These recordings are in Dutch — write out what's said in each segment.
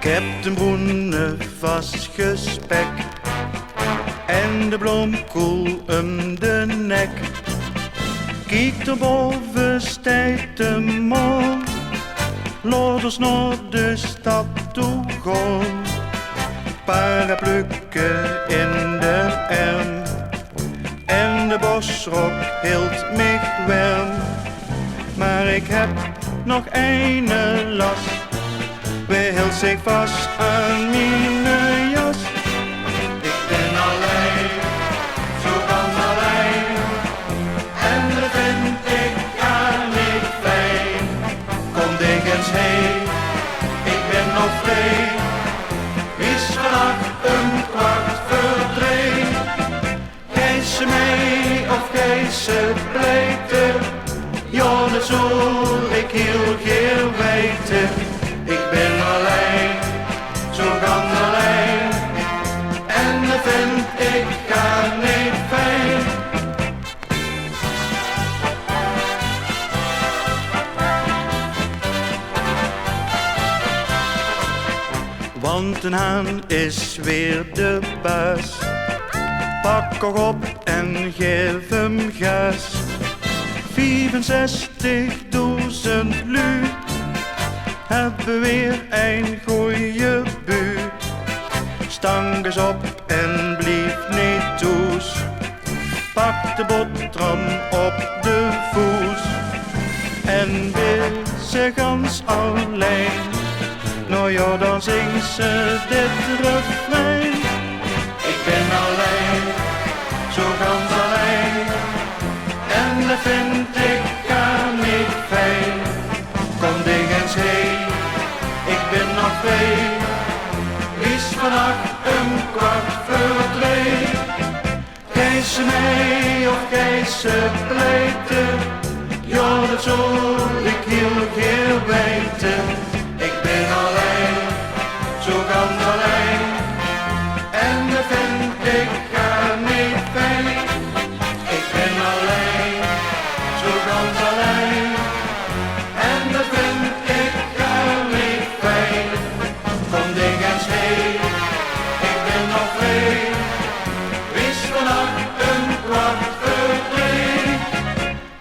heb de broene vastgespek en de bloemkool om de nek. Kijk erboven stijgt de mol, loders naar de stad toe gaan. Paraplukke in de arm en de bosrok hield mij warm. Maar ik heb nog ene last, wij hield zich vast aan mijn jas. Ik ben alleen, zo van alleen, en dat vind ik gar niet fijn. Kom dingens heen, ik ben nog vrij, is vannacht een kwart voor drie. Gij mee of gij pleiten, ja dat zal ik heel geen weten. Ik ben alleen, zo ganz alleen, en dat vind ik gar niet fijn. Want een haan is weer de baas, pak er op en geef hem gas. 65.000 lu hebben weer een goeie bu. Stang eens op en blief niet toes, pak de boterham op de voet. En wil ze gans alleen, nou ja dan zingt ze dit refrein. Ik ben alleen, zo gans alleen, en dat vind ik gar niet fijn. Kom dingens heen, ik ben nog vrij, is vannacht een kwart voor drie. Gij ze mee of gij ze pleiten, ja dat zal ik heel geen weten. Ik ben alleen, zo gans alleen, en dat vind ik gar niet fijn. Ik ben alleen, zo gans alleen, en dat vind ik gar niet fijn. Kom dingens heen, ik ben nog vrij, is vannacht een kwart voor drie.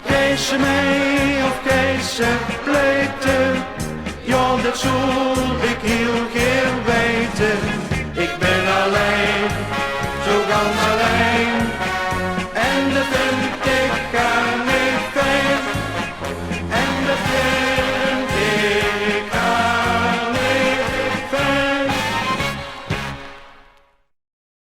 Gij ze mee of gij ze pleiten, ja dat zal